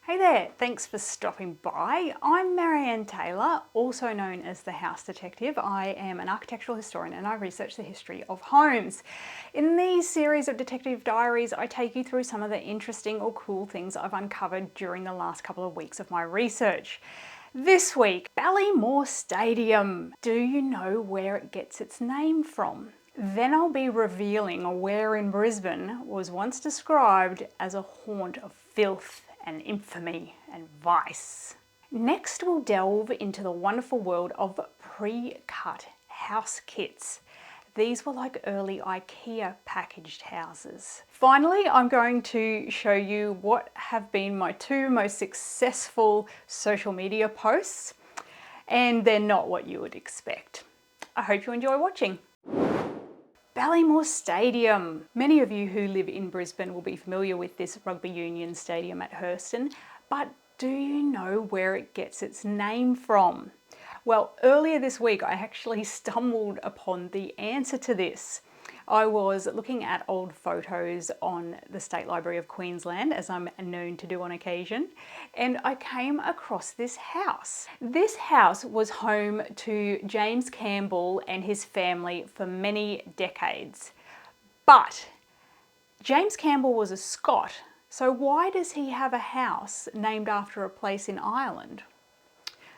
Hey there, thanks for stopping by. I'm Marianne Taylor, also known as the House Detective. I am an architectural historian and I research the history of homes. In these series of detective diaries, I take you through some of the interesting or cool things I've uncovered during the last couple of weeks of my research. This week, Ballymore Stadium. Do you know where it gets its name from? Then I'll be revealing where in Brisbane was once described as a haunt of filth and infamy and vice. Next, we'll delve into the wonderful world of pre-cut house kits. These were like early Ikea packaged houses. Finally, I'm going to show you what have been my two most successful social media posts, and they're not what you would expect. I hope you enjoy watching. Ballymore Stadium. Many of you who live in Brisbane will be familiar with this rugby union stadium at Hurston, but do you know where it gets its name from? Well, earlier this week I actually stumbled upon the answer to this. I was looking at old photos on the State Library of Queensland, as I'm known to do on occasion, and I came across this house. This house was home to James Campbell and his family for many decades. But James Campbell was a Scot, so why does he have a house named after a place in Ireland?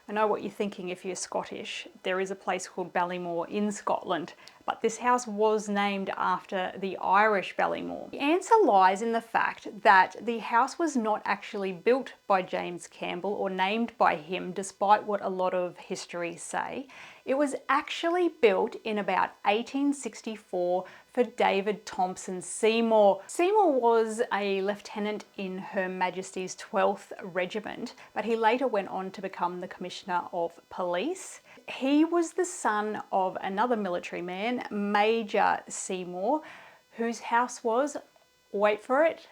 I know what you're thinking if you're Scottish. There is a place called Ballymore in Scotland, but this house was named after the Irish Ballymore. The answer lies in the fact that the house was not actually built by James Campbell or named by him, despite what a lot of histories say. It was actually built in about 1864 for David Thompson Seymour. Seymour was a lieutenant in Her Majesty's 12th Regiment, but he later went on to become the Commissioner of Police. He was the son of another military man, Major Seymour, whose house was, wait for it,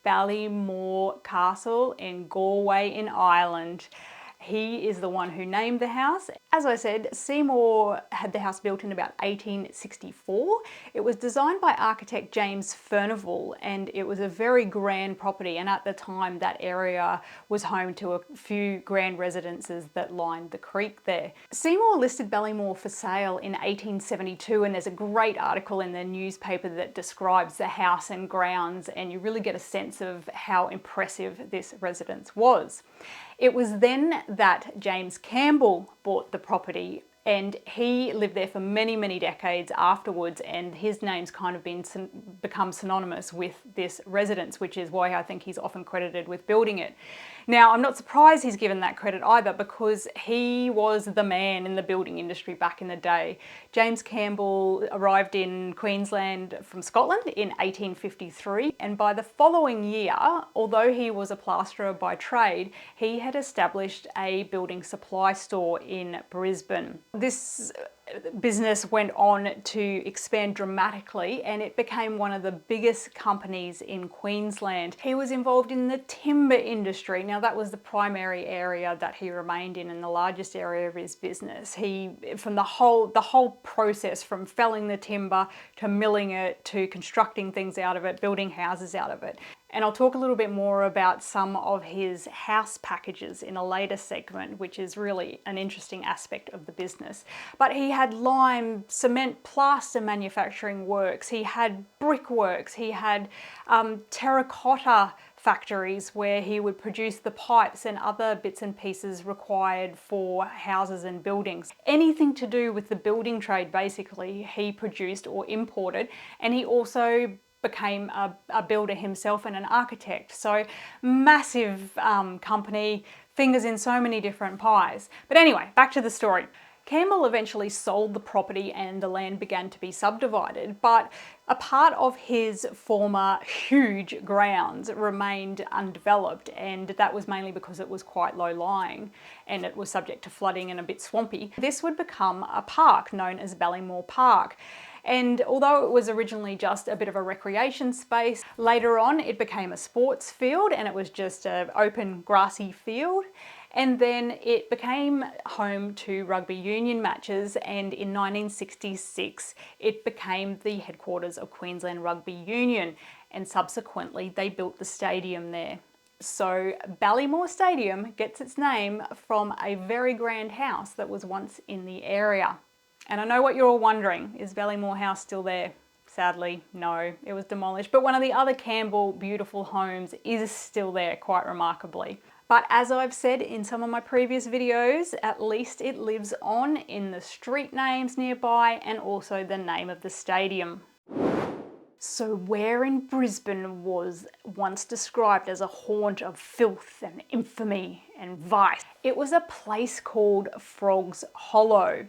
Ballymore Castle in Galway in Ireland. He is the one who named the house. As I said, Seymour had the house built in about 1864. It was designed by architect James Furnival, and it was a very grand property, and at the time that area was home to a few grand residences that lined the creek there. Seymour listed Ballymore for sale in 1872, and there's a great article in the newspaper that describes the house and grounds, and you really get a sense of how impressive this residence was. It was then that James Campbell bought the property, and he lived there for many, many decades afterwards, and his name's kind of become synonymous with this residence, which is why I think he's often credited with building it. Now, I'm not surprised he's given that credit either, because he was the man in the building industry back in the day. James Campbell arrived in Queensland from Scotland in 1853, and by the following year, although he was a plasterer by trade, he had established a building supply store in Brisbane. This business went on to expand dramatically, and it became one of the biggest companies in Queensland. He was involved in the timber industry. Now, that was the primary area that he remained in and the largest area of his business. From the whole process, from felling the timber to milling it to constructing things out of it, building houses out of it. And I'll talk a little bit more about some of his house packages in a later segment, which is really an interesting aspect of the business. But he had lime, cement, plaster manufacturing works, he had brickworks, he had terracotta factories where he would produce the pipes and other bits and pieces required for houses and buildings. Anything to do with the building trade, basically, he produced or imported, and he also became a builder himself and an architect. So massive company, fingers in so many different pies. But anyway, back to the story. Campbell eventually sold the property and the land began to be subdivided, but a part of his former huge grounds remained undeveloped, and that was mainly because it was quite low-lying and it was subject to flooding and a bit swampy. This would become a park known as Ballymore Park. And although it was originally just a bit of a recreation space, later on it became a sports field, and it was just an open grassy field. And then it became home to rugby union matches, and in 1966 it became the headquarters of Queensland Rugby Union, and subsequently they built the stadium there. So Ballymore Stadium gets its name from a very grand house that was once in the area. And I know what you're all wondering, is Ballymore House still there? Sadly, no, it was demolished. But one of the other Campbell beautiful homes is still there, quite remarkably. But as I've said in some of my previous videos, at least it lives on in the street names nearby and also the name of the stadium. So where in Brisbane was once described as a haunt of filth and infamy and vice? It was a place called Frogs Hollow.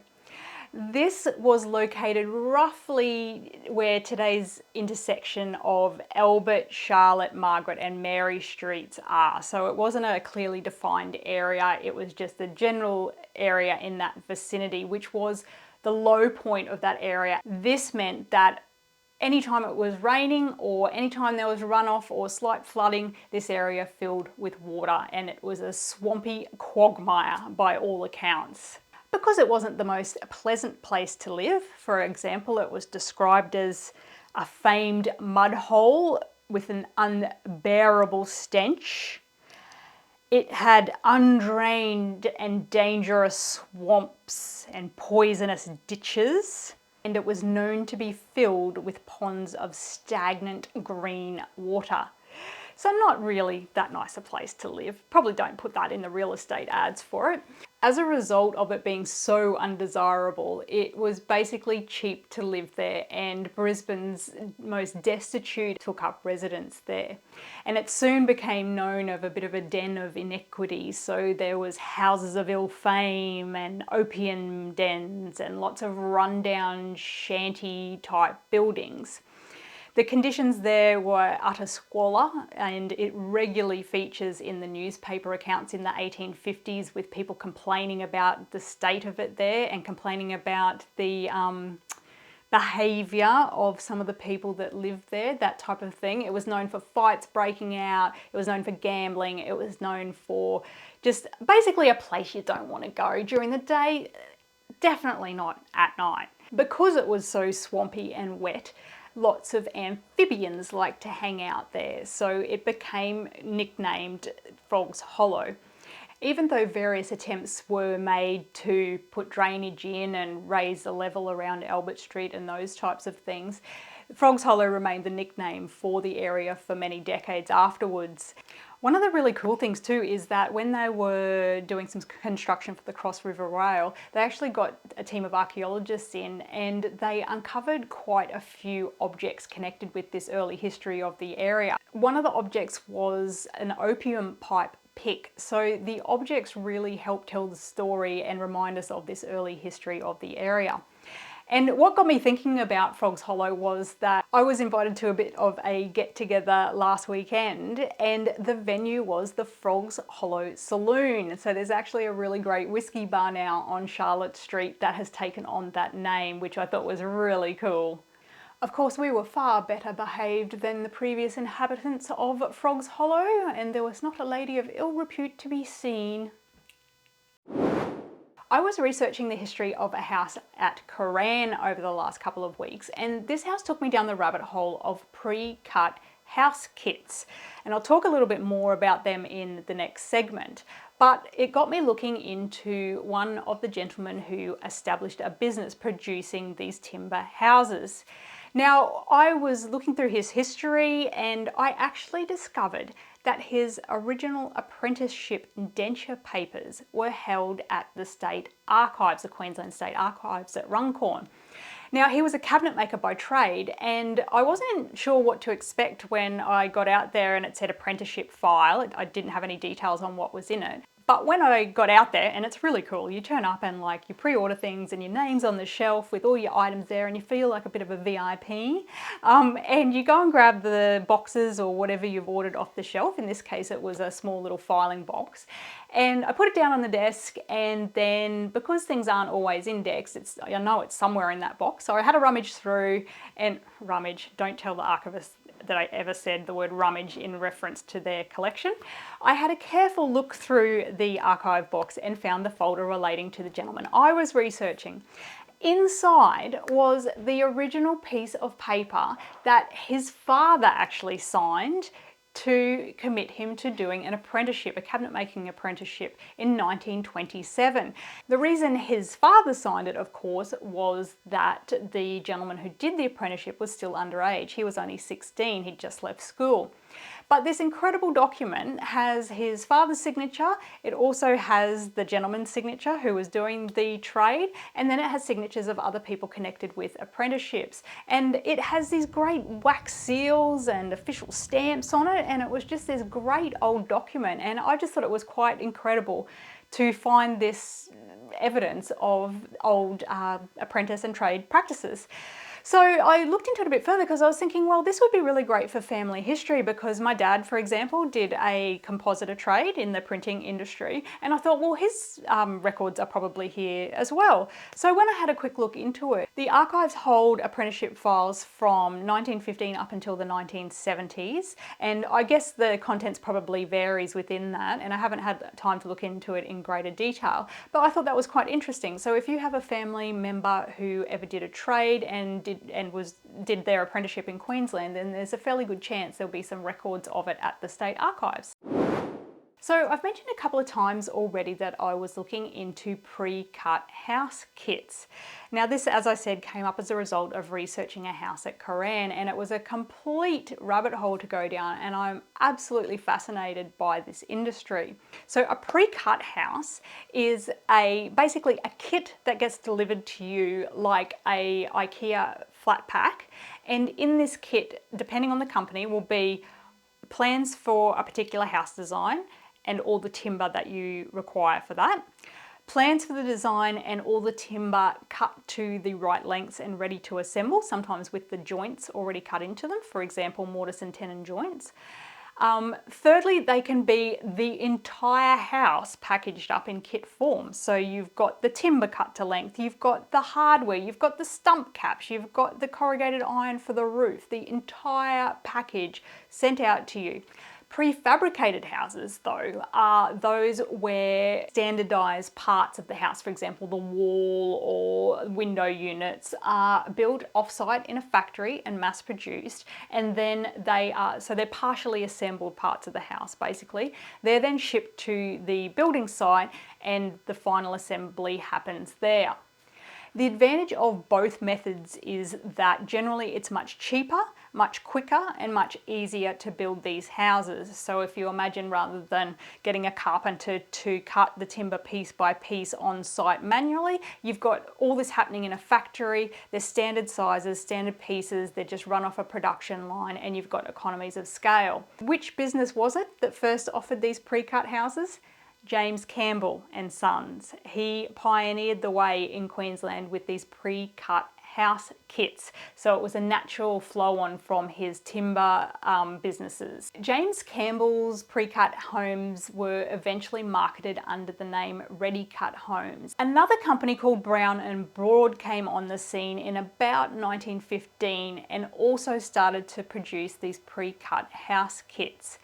This was located roughly where today's intersection of Albert, Charlotte, Margaret and Mary streets are. So it wasn't a clearly defined area, it was just a general area in that vicinity, which was the low point of that area. This meant that anytime it was raining or anytime there was runoff or slight flooding, this area filled with water, and it was a swampy quagmire by all accounts. Because it wasn't the most pleasant place to live, for example, it was described as a famed mud hole with an unbearable stench. It had undrained and dangerous swamps and poisonous ditches, and it was known to be filled with ponds of stagnant green water. So not really that nice a place to live. Probably don't put that in the real estate ads for it. As a result of it being so undesirable, it was basically cheap to live there, and Brisbane's most destitute took up residence there. And it soon became known of a bit of a den of iniquity. So there was houses of ill fame and opium dens and lots of rundown shanty type buildings. The conditions there were utter squalor, and it regularly features in the newspaper accounts in the 1850s with people complaining about the state of it there and complaining about the behaviour of some of the people that lived there, that type of thing. It was known for fights breaking out, it was known for gambling, it was known for just basically a place you don't want to go during the day, definitely not at night. Because it was so swampy and wet, lots of amphibians like to hang out there, so it became nicknamed Frogs Hollow. Even though various attempts were made to put drainage in and raise the level around Albert Street and those types of things, Frogs Hollow remained the nickname for the area for many decades afterwards. One of the really cool things too is that when they were doing some construction for the Cross River Rail, they actually got a team of archaeologists in, and they uncovered quite a few objects connected with this early history of the area. One of the objects was an opium pipe pick. So the objects really help tell the story and remind us of this early history of the area. And what got me thinking about Frogs Hollow was that I was invited to a bit of a get-together last weekend, and the venue was the Frogs Hollow Saloon. So there's actually a really great whiskey bar now on Charlotte Street that has taken on that name, which I thought was really cool. Of course, we were far better behaved than the previous inhabitants of Frogs Hollow, and there was not a lady of ill repute to be seen. I was researching the history of a house at Koran over the last couple of weeks, and this house took me down the rabbit hole of pre-cut house kits. And I'll talk a little bit more about them in the next segment. But it got me looking into one of the gentlemen who established a business producing these timber houses. Now, I was looking through his history, and I actually discovered that his original apprenticeship indenture papers were held at the State Archives, the Queensland State Archives at Runcorn. Now, he was a cabinet maker by trade, and I wasn't sure what to expect when I got out there and it said apprenticeship file. I didn't have any details on what was in it. But when I got out there, and it's really cool, you turn up and like you pre-order things and your name's on the shelf with all your items there, and you feel like a bit of a VIP. And you go and grab the boxes or whatever you've ordered off the shelf. In this case, it was a small little filing box. And I put it down on the desk, and then because things aren't always indexed, I know it's somewhere in that box. So I had to rummage through, and rummage, don't tell the archivist that I ever said the word rummage in reference to their collection. I had a careful look through the archive box and found the folder relating to the gentleman I was researching. Inside was the original piece of paper that his father actually signed to commit him to doing an apprenticeship, a cabinet making apprenticeship in 1927. The reason his father signed it, of course, was that the gentleman who did the apprenticeship was still underage. He was only 16, he'd just left school. But this incredible document has his father's signature, it also has the gentleman's signature who was doing the trade, and then it has signatures of other people connected with apprenticeships. And it has these great wax seals and official stamps on it, and it was just this great old document, and I just thought it was quite incredible to find this evidence of old apprentice and trade practices. So I looked into it a bit further because I was thinking, well, this would be really great for family history because my dad, for example, did a compositor trade in the printing industry, and I thought, well, his records are probably here as well. So when I had a quick look into it, the archives hold apprenticeship files from 1915 up until the 1970s, and I guess the contents probably varies within that, and I haven't had time to look into it in greater detail, but I thought that was quite interesting. So if you have a family member who ever did a trade and did their apprenticeship in Queensland, then there's a fairly good chance there'll be some records of it at the State Archives. So I've mentioned a couple of times already that I was looking into pre-cut house kits. Now this, as I said, came up as a result of researching a house at Koran, and it was a complete rabbit hole to go down, and I'm absolutely fascinated by this industry. So a pre-cut house is basically a kit that gets delivered to you like a Ikea flat pack, and in this kit, depending on the company, will be plans for a particular house design and all the timber that you require for that, plans for the design and all the timber cut to the right lengths and ready to assemble, sometimes with the joints already cut into them, for example, mortise and tenon joints. Thirdly, they can be the entire house packaged up in kit form. So you've got the timber cut to length, you've got the hardware, you've got the stump caps, you've got the corrugated iron for the roof, the entire package sent out to you. Prefabricated houses, though, are those where standardized parts of the house, for example, the wall or window units, are built off-site in a factory and mass-produced, and then they're partially assembled parts of the house, basically. They're then shipped to the building site, and the final assembly happens there. The advantage of both methods is that generally it's much cheaper, much quicker, and much easier to build these houses. So if you imagine, rather than getting a carpenter to cut the timber piece by piece on site manually, you've got all this happening in a factory. There's standard sizes, standard pieces, they're just run off a production line, and you've got economies of scale. Which business was it that first offered these pre-cut houses? James Campbell and Sons. He pioneered the way in Queensland with these pre-cut house kits. So it was a natural flow on from his timber businesses. James Campbell's pre-cut homes were eventually marketed under the name Ready-Cut Homes. Another company called Brown and Broad came on the scene in about 1915 and also started to produce these pre-cut house kits.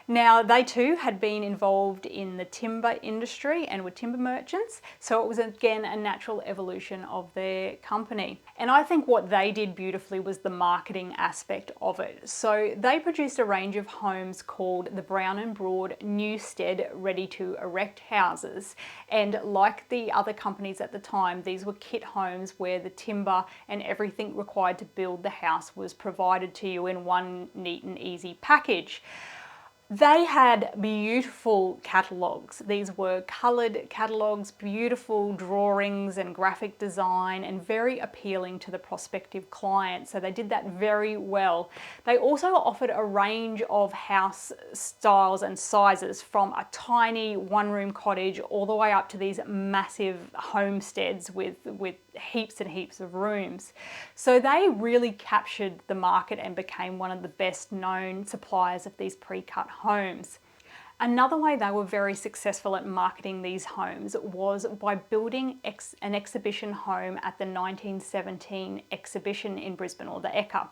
Now, they too had been involved in the timber industry and were timber merchants, so it was again a natural evolution of their company. And I think what they did beautifully was the marketing aspect of it. So they produced a range of homes called the Brown and Broad Newstead Ready-to-Erect houses. And like the other companies at the time, these were kit homes where the timber and everything required to build the house was provided to you in one neat and easy package. They had beautiful catalogues. These were coloured catalogues, beautiful drawings and graphic design, and very appealing to the prospective client. So they did that very well. They also offered a range of house styles and sizes, from a tiny one-room cottage all the way up to these massive homesteads with heaps and heaps of rooms. So they really captured the market and became one of the best known suppliers of these pre-cut homes. Another way they were very successful at marketing these homes was by building an exhibition home at the 1917 exhibition in Brisbane, or the Ekka.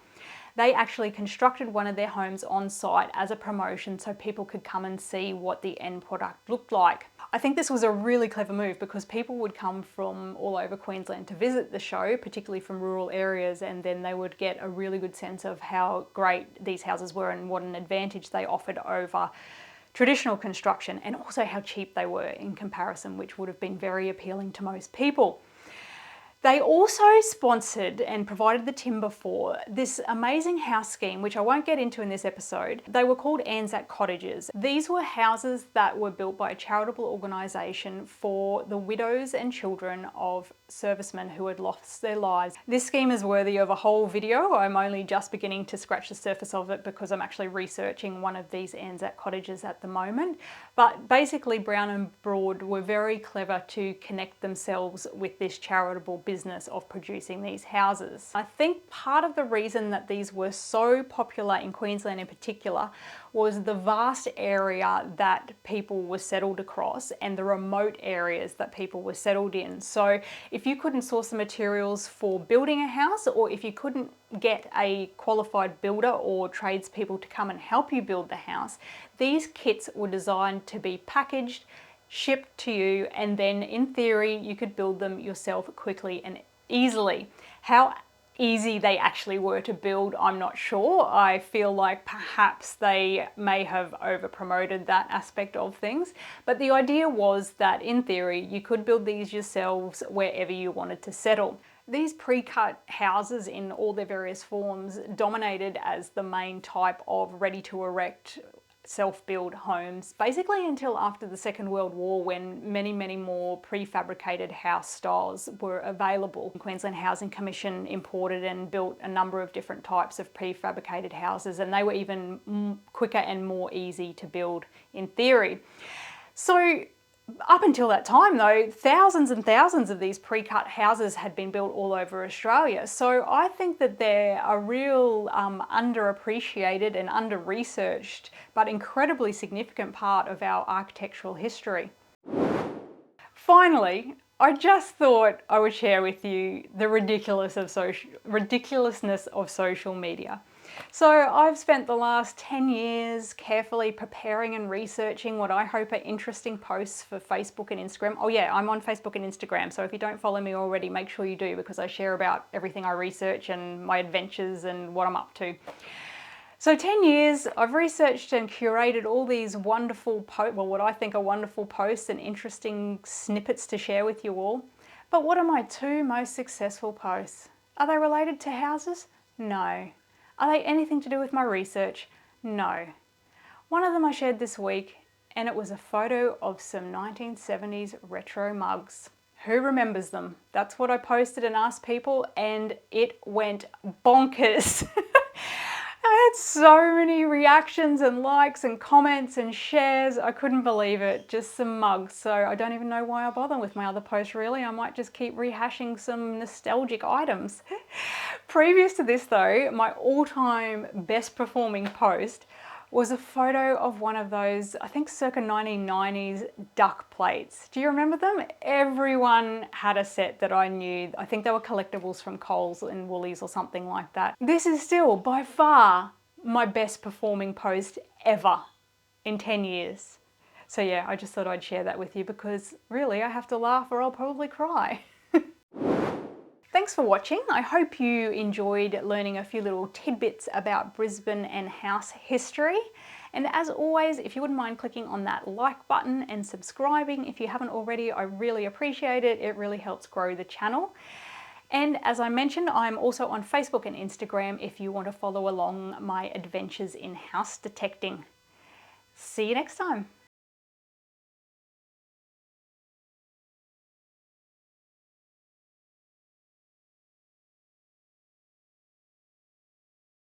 they actually constructed one of their homes on site as a promotion so people could come and see what the end product looked like. I think this was a really clever move because people would come from all over Queensland to visit the show, particularly from rural areas, and then they would get a really good sense of how great these houses were and what an advantage they offered over traditional construction, and also how cheap they were in comparison, which would have been very appealing to most people. They also sponsored and provided the timber for this amazing house scheme, which I won't get into in this episode. They were called Anzac Cottages. These were houses that were built by a charitable organisation for the widows and children of servicemen who had lost their lives. This scheme is worthy of a whole video. I'm only just beginning to scratch the surface of it because I'm actually researching one of these Anzac cottages at the moment. But basically Brown and Broad were very clever to connect themselves with this charitable business of producing these houses. I think part of the reason that these were so popular in Queensland in particular was the vast area that people were settled across and the remote areas that people were settled in. So if you couldn't source the materials for building a house, or if you couldn't get a qualified builder or tradespeople to come and help you build the house, these kits were designed to be packaged, shipped to you, and then in theory you could build them yourself quickly and easily. How easy they actually were to build, I'm not sure. I feel like perhaps they may have over promoted that aspect of things, but the idea was that in theory you could build these yourselves wherever you wanted to settle. These pre-cut houses in all their various forms dominated as the main type of ready-to-erect self-build homes, basically until after the Second World War, when many more prefabricated house styles were available. The Queensland Housing Commission imported and built a number of different types of prefabricated houses, and they were even quicker and more easy to build in theory. So up until that time though, thousands and thousands of these pre-cut houses had been built all over Australia. So I think that they're a real underappreciated and under-researched but incredibly significant part of our architectural history. Finally, I just thought I would share with you the ridiculousness of social media. So I've spent the last 10 years carefully preparing and researching what I hope are interesting posts for Facebook and Instagram. Oh yeah, I'm on Facebook and Instagram, so if you don't follow me already, make sure you do, because I share about everything I research and my adventures and what I'm up to. So 10 years, I've researched and curated all these wonderful what I think are wonderful posts and interesting snippets to share with you all. But what are my two most successful posts? Are they related to houses? No. Are they anything to do with my research? No. One of them I shared this week, and it was a photo of some 1970s retro mugs. Who remembers them? That's what I posted and asked people, and it went bonkers. I had so many reactions and likes and comments and shares. I couldn't believe it. Just some mugs. So I don't even know why I bother with my other posts really. I might just keep rehashing some nostalgic items. Previous to this though, my all-time best performing post was a photo of one of those, I think circa 1990s duck plates. Do you remember them? Everyone had a set that I knew. I think they were collectibles from Coles and Woolies or something like that. This is still by far my best performing post ever in 10 years. So yeah, I just thought I'd share that with you because really I have to laugh or I'll probably cry. Thanks for watching. I hope you enjoyed learning a few little tidbits about Brisbane and house history. And as always, if you wouldn't mind clicking on that like button and subscribing if you haven't already, I really appreciate it. It really helps grow the channel. And as I mentioned, I'm also on Facebook and Instagram if you want to follow along my adventures in house detecting. See you next time.